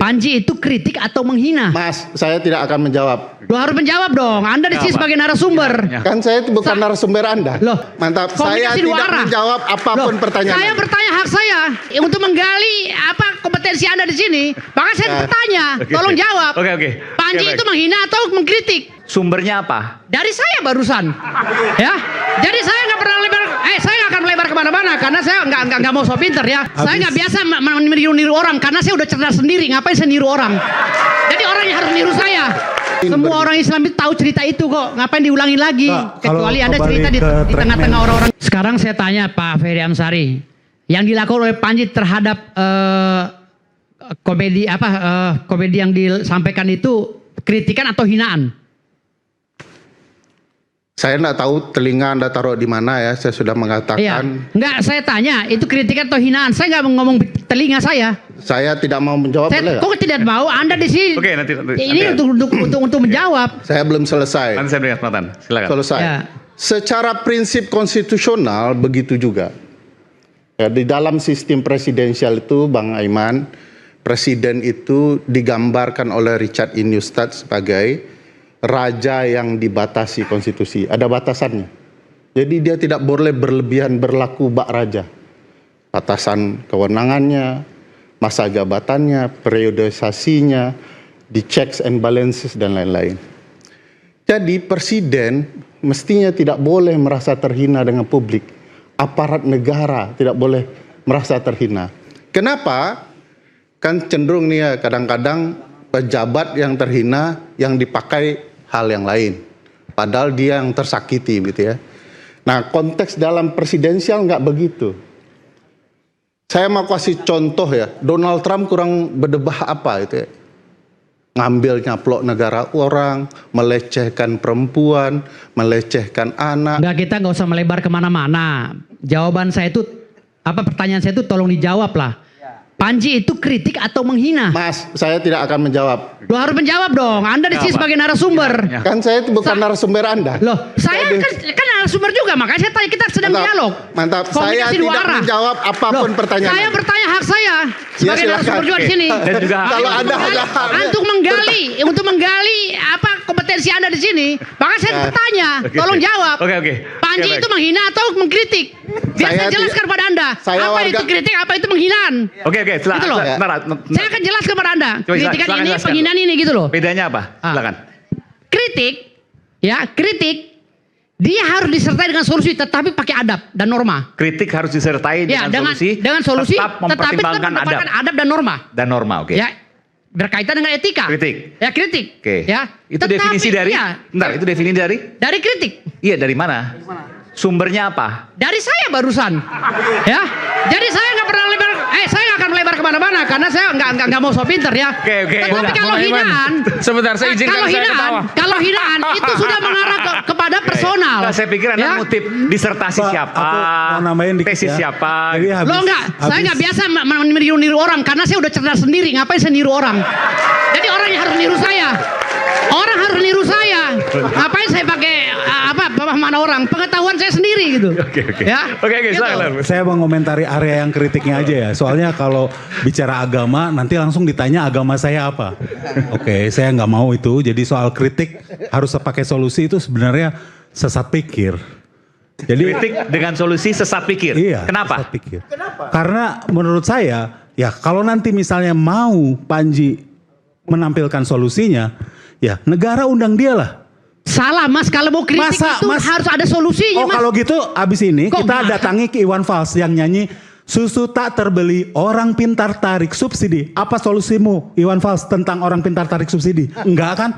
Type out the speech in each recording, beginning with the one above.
Panji itu kritik atau menghina? Mas, saya tidak akan menjawab. Lo harus menjawab dong. Anda di sini sebagai narasumber. Kan saya itu bukan narasumber Anda. Loh, mantap. Saya tidak menjawab apapun pertanyaan. Saya bertanya hak saya untuk menggali apa kompetensi Anda di sini. Maka saya bertanya, tolong jawab. Oke. Panji itu menghina atau mengkritik? Sumbernya apa? Dari saya barusan, ya. Jadi saya nggak pernah lebar. Saya nggak akan melebar kemana-mana karena saya nggak mau so pinter ya. Saya nggak biasa meniru orang karena saya udah cerdas sendiri. Ngapain saya niru orang? Jadi orangnya harus niru saya. Semua orang Islam itu tahu cerita itu kok. Ngapain diulangi lagi? Kecuali Anda cerita di tengah-tengah orang-orang. Sekarang saya tanya Pak Ferry Amsari, yang dilakukan oleh Panji terhadap komedi yang disampaikan itu kritikan atau hinaan? Saya tidak tahu telinga Anda taruh di mana ya. Saya sudah mengatakan. Iya. Enggak, saya tanya itu kritikan atau hinaan. Saya nggak ngomong telinga saya. Saya tidak mau menjawab. Kok tidak mau? Anda di sini. Oke, nanti. Ini untuk menjawab. Saya belum selesai. Nanti saya beri kesempatan. Silakan. Selesai. Ya. Secara prinsip konstitusional begitu juga. Ya, di dalam sistem presidensial itu, Bang Aiman, presiden itu digambarkan oleh Richard E. Neustadt sebagai raja yang dibatasi konstitusi. Ada batasannya. Jadi dia tidak boleh berlebihan berlaku bak raja. Batasan kewenangannya, masa jabatannya, periodisasinya, di checks and balances dan lain-lain. Jadi presiden mestinya tidak boleh merasa terhina dengan publik. Aparat negara tidak boleh merasa terhina. Kenapa? Kan cenderung nih ya, kadang-kadang pejabat yang terhina yang dipakai hal yang lain. Padahal dia yang tersakiti gitu ya. Nah, konteks dalam presidensial nggak begitu. Saya mau kasih contoh ya. Donald Trump kurang berdebah apa itu ya. Ngambil nyaplok negara orang, melecehkan perempuan, melecehkan anak. Enggak, kita nggak usah melebar kemana-mana. Jawaban saya itu, pertanyaan saya itu tolong dijawab lah. Panji itu kritik atau menghina? Mas, saya tidak akan menjawab. Lo harus menjawab dong. Anda di sini sebagai narasumber. Kan saya itu bukan narasumber Anda. Loh, saya kan narasumber juga. Makanya saya tanya, kita sedang dialog. Mantap. Saya tidak menjawab apapun pertanyaan. Saya bertanya hak saya sebagai narasumber juga di sini. Dan juga kalau ada untuk menggali apa kompetensi Anda di sini. Maka saya bertanya, tolong jawab. Oke. Panji itu menghina atau mengkritik? Biar saya jelaskan pada Anda. Apa itu kritik, apa itu penghinaan? Oke, Gitu loh. Saya akan jelaskan kepada Anda. Kritikan ini, penghinaan ini gitu loh. Bedanya apa? Silakan. Kritik, dia harus disertai dengan solusi, tetapi pakai adab dan norma. Kritik harus disertai dengan solusi, tetap mempertimbangkan adab dan norma. Dan norma, oke. Ya, berkaitan dengan etika. Kritik. Ya, kritik. Oke. Ya. Itu definisi dari? Bentar, itu definisi dari? Dari kritik. Iya, dari mana? Sumbernya apa? Dari saya barusan. Ya. Jadi saya nggak pernah lebar. Saya nggak akan melebar kemana-mana karena saya nggak mau so pinter ya. Oke. Tetapi kalau hinaan, sebentar saya izinkan saya ketawa. Kalau hinaan itu sudah mengarah kepada personal. Nah, saya pikir Anda ngutip disertasi siapa, mau nambahin dikit tesis ya. siapa. Lo saya nggak biasa meniru orang karena saya udah cerdas sendiri. Ngapain saya niru orang? Jadi orangnya harus niru saya. Orang harus niru saya. Ngapain saya pakai mana orang? Pengetahuan saya sendiri gitu. Oke. Ya. Oke, silakan. Saya mau ngomentari area yang kritiknya aja ya. Soalnya kalau bicara agama nanti langsung ditanya agama saya apa. Oke, saya nggak mau itu. Jadi soal kritik harus pakai solusi itu sebenarnya sesat pikir. Jadi Kritik dengan solusi sesat pikir. Iya. Kenapa? Sesat pikir. Karena menurut saya ya kalau nanti misalnya mau Panji menampilkan solusinya, ya negara undang dia lah. Salah Mas, kalau mau kritik itu harus ada solusinya Mas. Kalau gitu abis ini Kok kita datangi ke Iwan Fals yang nyanyi susu tak terbeli, orang pintar tarik subsidi. Apa solusimu Iwan Fals tentang orang pintar tarik subsidi? Enggak kan?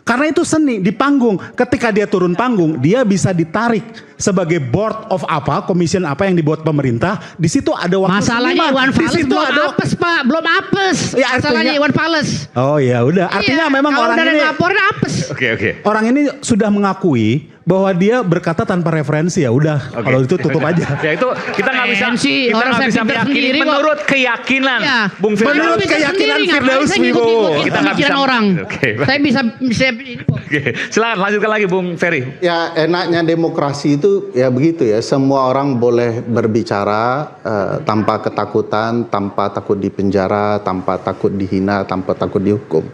Karena itu seni di panggung. Ketika dia turun panggung, dia bisa ditarik sebagai board of commission apa yang dibuat pemerintah. Di situ ada waktu masalahnya Iwan Fals belum apes Pak, belum apes. Ya, masalahnya Iwan Fals. Oh ya udah, artinya memang kalau orang ini laporan apes. Oke. Orang ini sudah mengakui bahwa dia berkata tanpa referensi, ya udah. Oke. Kalau itu tutup aja. Ya itu kita nggak bisa Referensi, kita orang nggak saya bisa pintar meyakini sendiri kok. menurut keyakinan Ya. Bung Firdaus. Menurut Bisa keyakinan sendiri, ngapain Firdaus saya Wibowo. ngikut-ngikut Kita nggak pemikiran bisa- orang. Oke. Saya bisa Oke, silakan lanjutkan lagi Bung Ferry. Ya enaknya demokrasi itu ya begitu ya, semua orang boleh berbicara tanpa ketakutan, tanpa takut dipenjara, tanpa takut dihina, tanpa takut dihukum.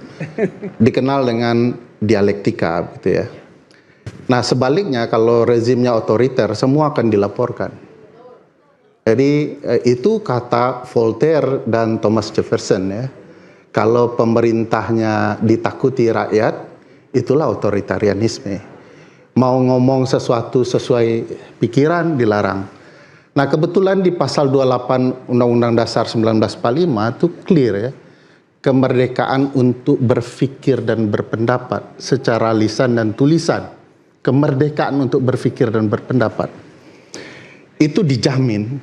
Dikenal dengan dialektika gitu ya. Nah sebaliknya kalau rezimnya otoriter semua akan dilaporkan. Jadi itu kata Voltaire dan Thomas Jefferson ya. Kalau pemerintahnya ditakuti rakyat, itulah otoritarianisme. Mau ngomong sesuatu sesuai pikiran dilarang. Nah kebetulan di pasal 28 Undang-Undang Dasar 1945 itu clear ya. Kemerdekaan untuk berpikir dan berpendapat secara lisan dan tulisan. Kemerdekaan untuk berpikir dan berpendapat. Itu dijamin.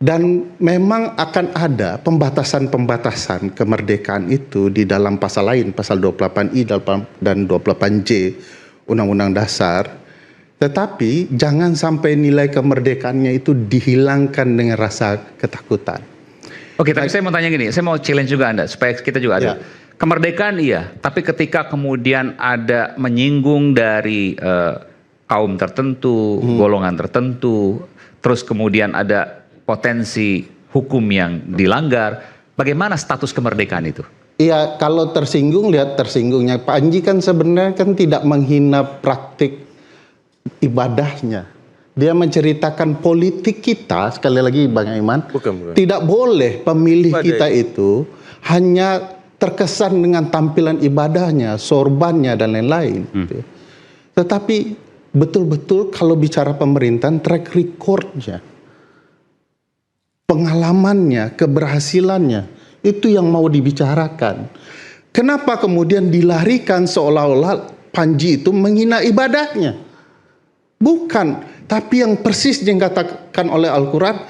Dan memang akan ada pembatasan-pembatasan kemerdekaan itu di dalam pasal lain, pasal 28I dan 28J Undang-Undang Dasar. Tetapi jangan sampai nilai kemerdekaannya itu dihilangkan dengan rasa ketakutan. Oke, tapi saya mau tanya gini, saya mau challenge juga Anda supaya kita juga ada. Ya. Kemerdekaan iya, tapi ketika kemudian ada menyinggung dari kaum tertentu, golongan tertentu, terus kemudian ada potensi hukum yang dilanggar, bagaimana status kemerdekaan itu? Iya, kalau tersinggung lihat tersinggungnya. Pak Anji kan sebenarnya kan tidak menghina praktik ibadahnya. Dia menceritakan politik kita, sekali lagi Bang Iman, Bukan. tidak boleh pemilih Ibadah kita itu hanya terkesan dengan tampilan ibadahnya, sorbannya dan lain-lain. Tetapi betul-betul kalau bicara pemerintahan, track recordnya, pengalamannya, keberhasilannya, itu yang mau dibicarakan. Kenapa kemudian dilarikan seolah-olah Panji itu menghina ibadahnya? Bukan, tapi yang persis yang dikatakan oleh Al-Quran,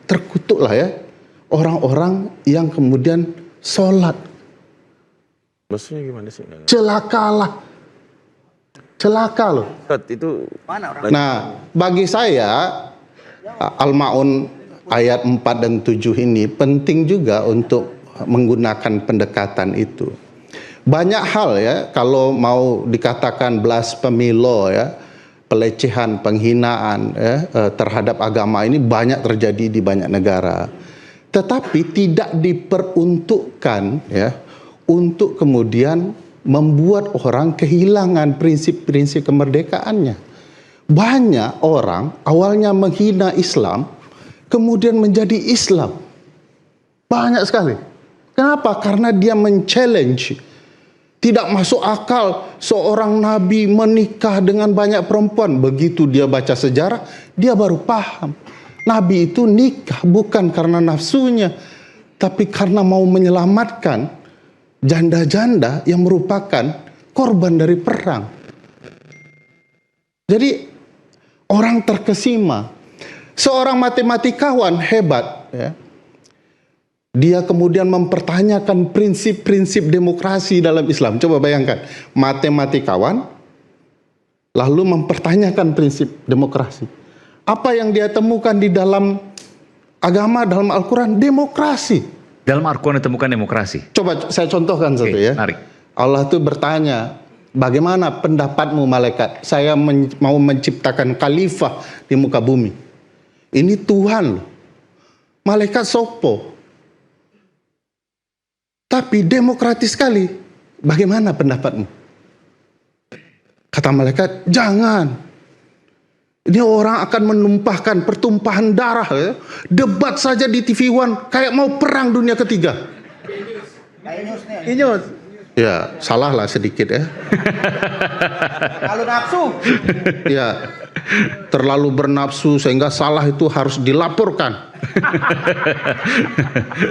terkutuklah ya orang-orang yang kemudian sholat. Maksudnya gimana sih? Celakalah. Celaka loh. Ustaz, itu Nah, bagi saya Al-Ma'un ayat 4 dan 7 ini penting juga untuk menggunakan pendekatan itu. Banyak hal ya, kalau mau dikatakan blasphemy law ya, pelecehan, penghinaan ya, terhadap agama ini banyak terjadi di banyak negara. Tetapi tidak diperuntukkan ya untuk kemudian membuat orang kehilangan prinsip-prinsip kemerdekaannya. Banyak orang awalnya menghina Islam, kemudian menjadi Islam. Banyak sekali. Kenapa? Karena dia men-challenge. Tidak masuk akal seorang nabi menikah dengan banyak perempuan. Begitu dia baca sejarah, dia baru paham. Nabi itu nikah bukan karena nafsunya, tapi karena mau menyelamatkan janda-janda yang merupakan korban dari perang. Jadi orang terkesima. Seorang matematikawan hebat ya. Dia kemudian mempertanyakan prinsip-prinsip demokrasi dalam Islam. Coba bayangkan, matematikawan lalu mempertanyakan prinsip demokrasi. Apa yang dia temukan di dalam agama, dalam Al-Quran? Demokrasi. Dalam Al-Quran ditemukan demokrasi. Coba saya contohkan satu Oke, ya. menarik. Allah tuh bertanya, bagaimana pendapatmu malaikat? Saya mau menciptakan khalifah di muka bumi. Ini Tuhan loh. Malaikat sopo. Tapi demokratis sekali. Bagaimana pendapatmu? Kata malaikat, jangan. Ini orang akan menumpahkan pertumpahan darah ya. Debat saja di TV One kayak mau perang dunia ketiga. Inyus. Ya, salah lah sedikit ya. Kalau nafsu. Ya, terlalu bernafsu sehingga salah itu harus dilaporkan.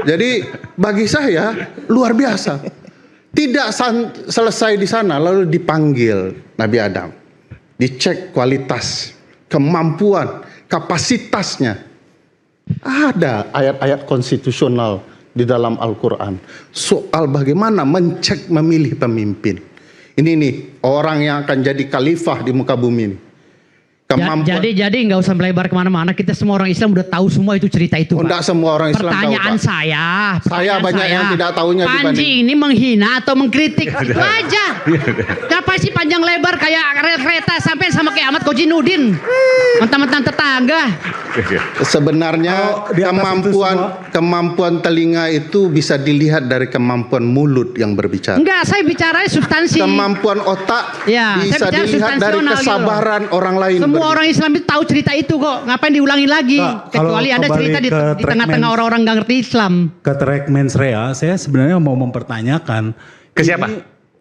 Jadi bagi saya luar biasa. Tidak selesai di sana, lalu dipanggil Nabi Adam, dicek kualitas, kemampuan, kapasitasnya. Ada ayat-ayat konstitusional di dalam Al-Quran soal bagaimana mencek memilih pemimpin. Ini nih orang yang akan jadi khalifah di muka bumi ini. Jadi nggak usah melebar kemana-mana. Kita semua orang Islam udah tahu semua itu cerita itu. Oh, enggak semua orang Islam Pertanyaan tahu, Pak. Saya banyak yang tidak tahunya Panji dibanding. ini menghina atau mengkritik itu aja. Kenapa sih panjang lebar kayak kereta sampai sama kayak Ahmad Kojinudin, mentang-mentang tetangga. Sebenarnya di atas itu kemampuan telinga itu bisa dilihat dari kemampuan mulut yang berbicara. Enggak, saya bicara substansi. Kemampuan otak Ya, bisa saya bicara dilihat dari substansional gitu kesabaran orang lain. Semua orang Islam itu tahu cerita itu kok. Ngapain diulangin lagi? Nah, Kecuali kalau ada cerita kembali di ke tengah-tengah track orang-orang nggak ngerti Islam. Ke track Mens Rea, saya sebenarnya mau mempertanyakan. Ke siapa?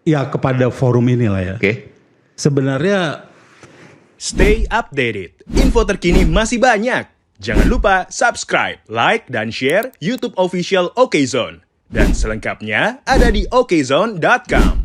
Ya kepada forum inilah ya. Oke. Sebenarnya Stay updated. Info terkini masih banyak. Jangan lupa subscribe, like, dan share YouTube official OKZone. Dan selengkapnya ada di okezone.com.